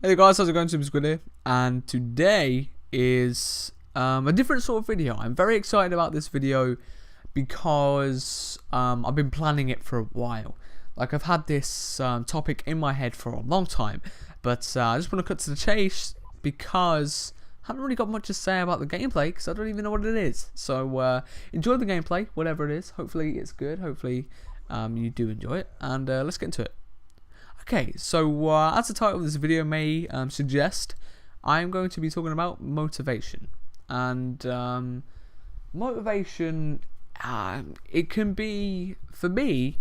Hey guys, how's it going? SUSBCRIBE here, and today is a different sort of video. I'm very excited about this video because I've been planning it for a while. Like, I've had this topic in my head for a long time, but I just want to cut to the chase because I haven't really got much to say about the gameplay because I don't even know what it is. So enjoy the gameplay, whatever it is. Hopefully it's good. Hopefully you do enjoy it, and let's get into it. Okay, so as the title of this video may suggest, I'm going to be talking about motivation. And motivation, it can be, for me,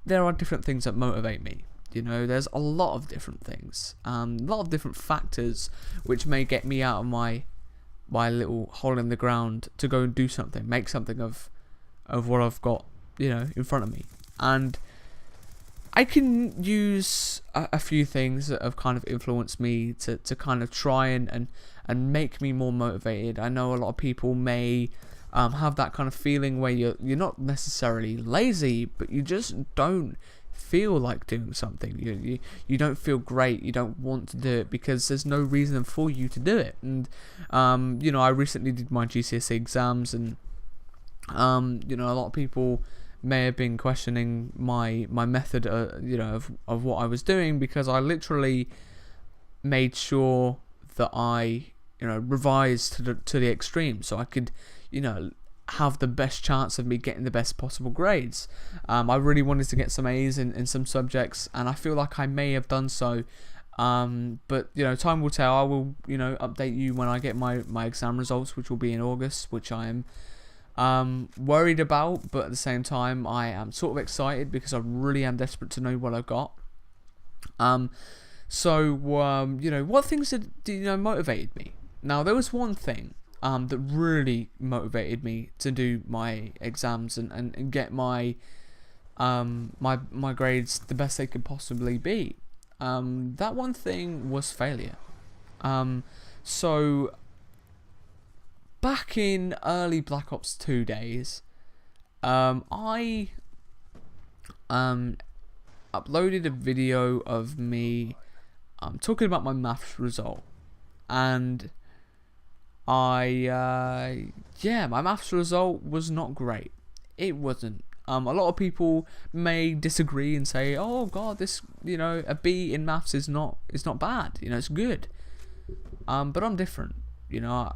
there are different things that motivate me. You know, there's a lot of different things, a lot of different factors which may get me out of my little hole in the ground to go and do something, make something of what I've got, you know, in front of me. And I can use a few things that have kind of influenced me to kind of try and make me more motivated. I know a lot of people may have that kind of feeling where you're not necessarily lazy, but you just don't feel like doing something. You don't feel great. You don't want to do it because there's no reason for you to do it. And you know, I recently did my GCSE exams, and you know, a lot of people may have been questioning my method, you know, of what I was doing, because I literally made sure that I, you know, revised to the extreme so I could, you know, have the best chance of me getting the best possible grades. I really wanted to get some A's in some subjects, and I feel like I may have done so. But you know, time will tell. I will, you know, update you when I get my exam results, which will be in August, which I am worried about, but at the same time I am sort of excited because I really am desperate to know what I've got. So you know, what things did you know motivated me? Now, there was one thing that really motivated me to do my exams and get my my grades the best they could possibly be. That one thing was failure. So back in early Black Ops 2 days, I uploaded a video of me talking about my maths result, and yeah, my maths result was not great. It wasn't. A lot of people may disagree and say, "Oh God, this, you know, a B in maths is not bad. You know, it's good." But I'm different. You know,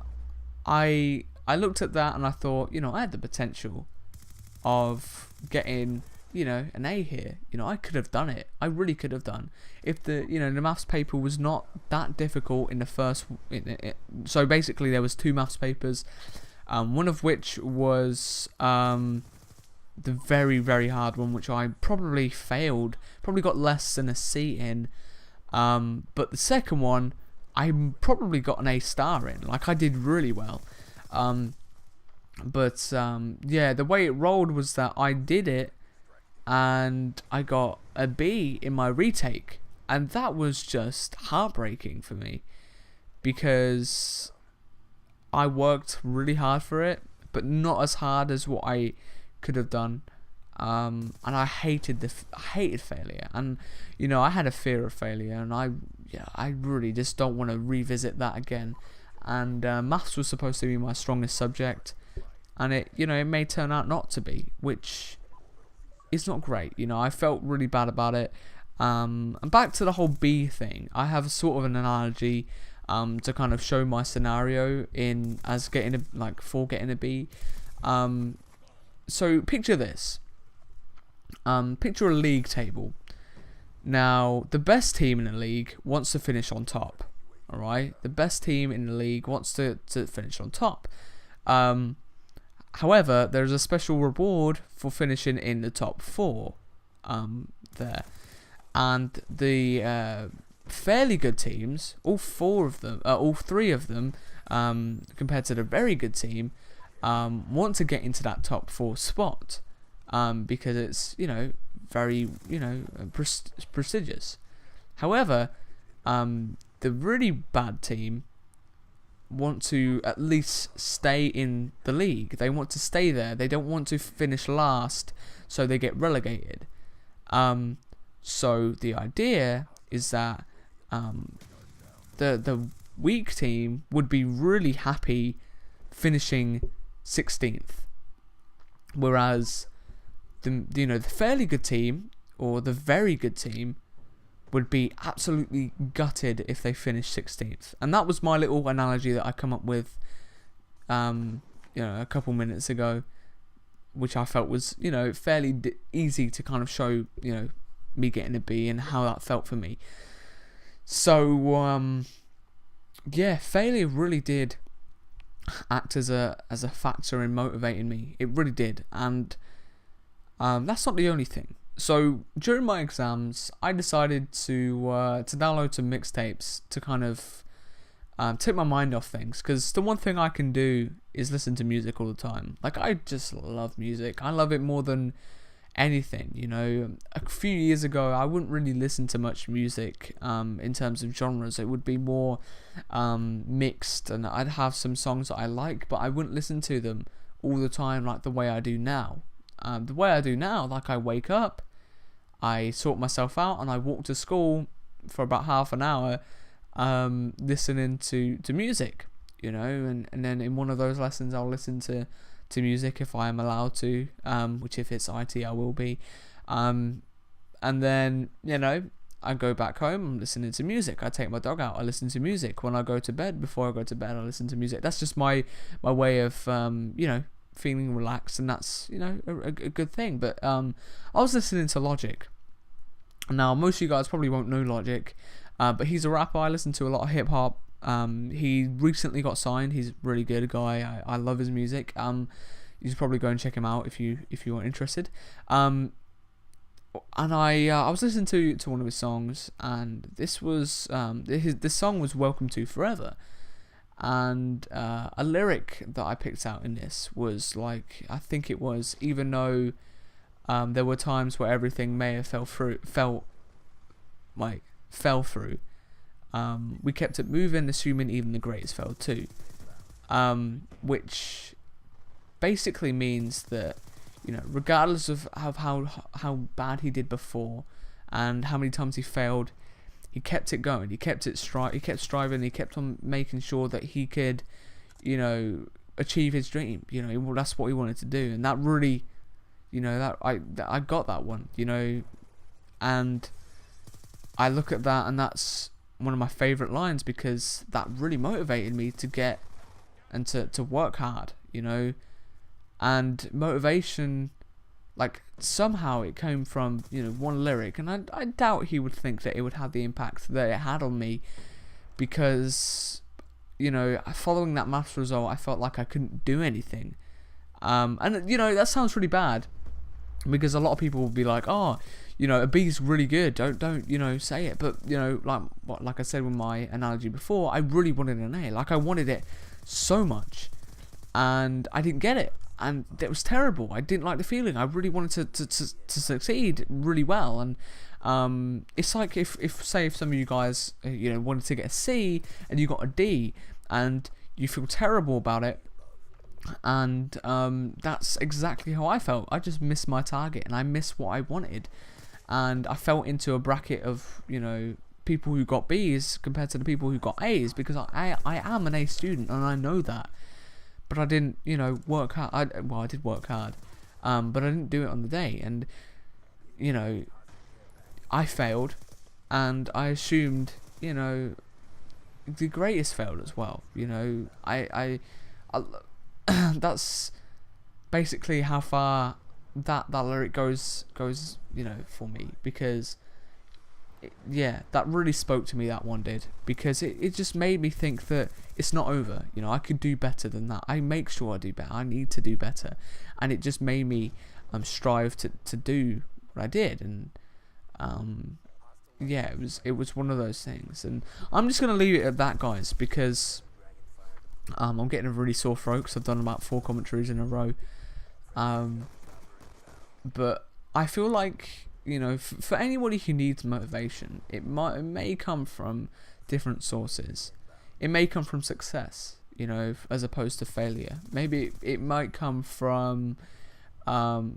I looked at that and I thought, you know, I had the potential of getting, you know, an A here. You know, I could have done it. I really could have done. If the, you know, the maths paper was not that difficult in the first. So basically, there was 2 maths papers, one of which was the very, very hard one, which I probably failed. Probably got less than a C in. But the second one, I probably got an A star in. Like, I did really well. But yeah, the way it rolled was that I did it and I got a B in my retake, and that was just heartbreaking for me because I worked really hard for it, but not as hard as what I could have done. And I hated failure, and you know, I had a fear of failure, and I really just don't want to revisit that again. And maths was supposed to be my strongest subject, and it, you know, it may turn out not to be, which is not great. You know, I felt really bad about it. And back to the whole B thing, I have sort of an analogy to kind of show my scenario in as getting a B. So picture this. Picture a league table. Now, the best team in the league wants to finish on top. Alright? The best team in the league wants to finish on top. However, there's a special reward for finishing in the top 4 there. And the fairly good teams, all 3 of them, compared to the very good team, want to get into that top 4 spot. Because it's, you know, very, you know, prestigious. However, the really bad team want to at least stay in the league. They want to stay there. They don't want to finish last, so they get relegated. So the idea is that the weak team would be really happy finishing 16th, whereas the fairly good team or the very good team would be absolutely gutted if they finished 16th. And that was my little analogy that I come up with a couple minutes ago, which I felt was fairly easy to kind of show me getting a B and how that felt for me. So failure really did act as a factor in motivating me. It really did. And that's not the only thing. So during my exams, I decided to download some mixtapes to kind of take my mind off things, because the one thing I can do is listen to music all the time. Like, I just love music. I love it more than anything. A few years ago, I wouldn't really listen to much music in terms of genres. It would be more mixed, and I'd have some songs that I like, but I wouldn't listen to them all the time like the way I do now. The way I do now, like, I wake up, I sort myself out, and I walk to school for about half an hour listening to music, and then in one of those lessons I'll listen to music if I am allowed to, which if it's IT I will be, and then I go back home, I'm listening to music. I take my dog out, I listen to music. When I go to bed, before I go to bed, I listen to music. That's just my way of feeling relaxed, and that's a good thing. But I was listening to Logic. Now, most of you guys probably won't know Logic, but he's a rapper. I listen to a lot of hip hop. He recently got signed. He's a really good guy. I love his music. You should probably go and check him out if you are interested. And I was listening to one of his songs, and this was this song was "Welcome to Forever," and a lyric that I picked out in this was like, I think it was, even though there were times where everything may have fell through, we kept it moving, assuming even the greatest fell too, which basically means that regardless of how bad he did before and how many times he failed, he kept it going. He kept striving. He kept on making sure that he could achieve his dream. That's what he wanted to do, and that really that I got that one, and I look at that, and that's one of my favourite lines, because that really motivated me to get and to work hard, and motivation, like, somehow it came from one lyric, and I doubt he would think that it would have the impact that it had on me, because following that maths result, I felt like I couldn't do anything, and that sounds really bad, because a lot of people will be like, oh, a B is really good, don't say it, but like I said with my analogy before, I really wanted an A. Like, I wanted it so much, and I didn't get it, and it was terrible. I didn't like the feeling. I really wanted to succeed really well, and it's like if some of you guys wanted to get a C and you got a D, and you feel terrible about it, and that's exactly how I felt. I just missed my target, and I missed what I wanted, and I fell into a bracket of people who got B's compared to the people who got A's, because I am an A student, and I know that, but I didn't work hard. I did work hard, but I didn't do it on the day, and I failed, and I assumed the greatest failed as well. I that's basically how far that lyric goes for me, because that really spoke to me, that one did, because it just made me think that it's not over. I could do better than that. I make sure I do better. I need to do better, and it just made me strive to do what I did, and it was one of those things, and I'm just gonna leave it at that, guys, because I'm getting a really sore throat because I've done about 4 commentaries in a row, but I feel like for anybody who needs motivation, it may come from different sources. It may come from success, as opposed to failure. Maybe it might come from a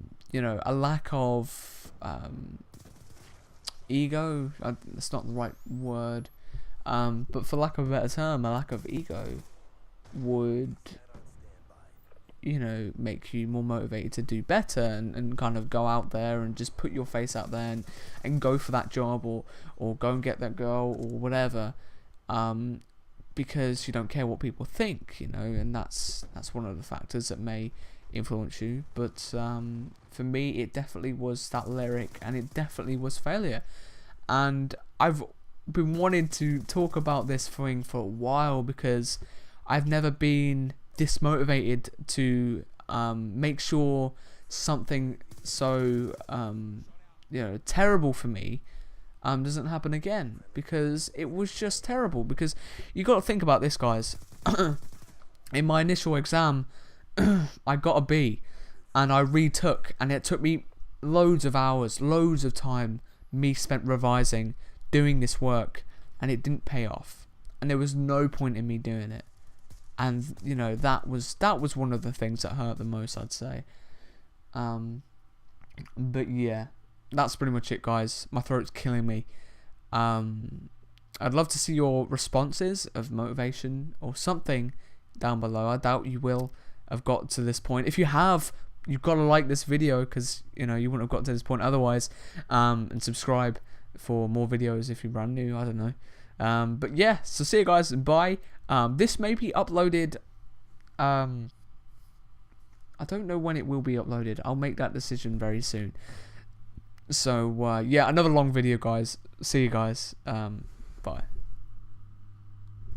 lack of ego. That's not the right word. But for lack of a better term, a lack of ego would, you know, make you more motivated to do better, and kind of go out there and just put your face out there and go for that job, or go and get that girl or whatever, because you don't care what people think, you know, and that's one of the factors that may influence you. But for me, it definitely was that lyric, and it definitely was failure. And I've been wanting to talk about this thing for a while, because I've never been this motivated to make sure something so you know, terrible for me doesn't happen again, because it was just terrible. Because you got to think about this, guys. In my initial exam, I got a B, and I retook, and it took me loads of hours, loads of time, me spent revising, doing this work, and it didn't pay off, and there was no point in me doing it. And you know, that was one of the things that hurt the most, I'd say. But yeah, that's pretty much it, guys. My throat's killing me. I'd love to see your responses of motivation or something down below. I doubt you will have got to this point. If you have, you've got to like this video, because you know, you wouldn't have got to this point otherwise. And subscribe for more videos if you're brand new. I don't know. But yeah, so see you guys, and bye. This may be uploaded. I don't know when it will be uploaded. I'll make that decision very soon. So yeah, another long video, guys. See you guys. Bye.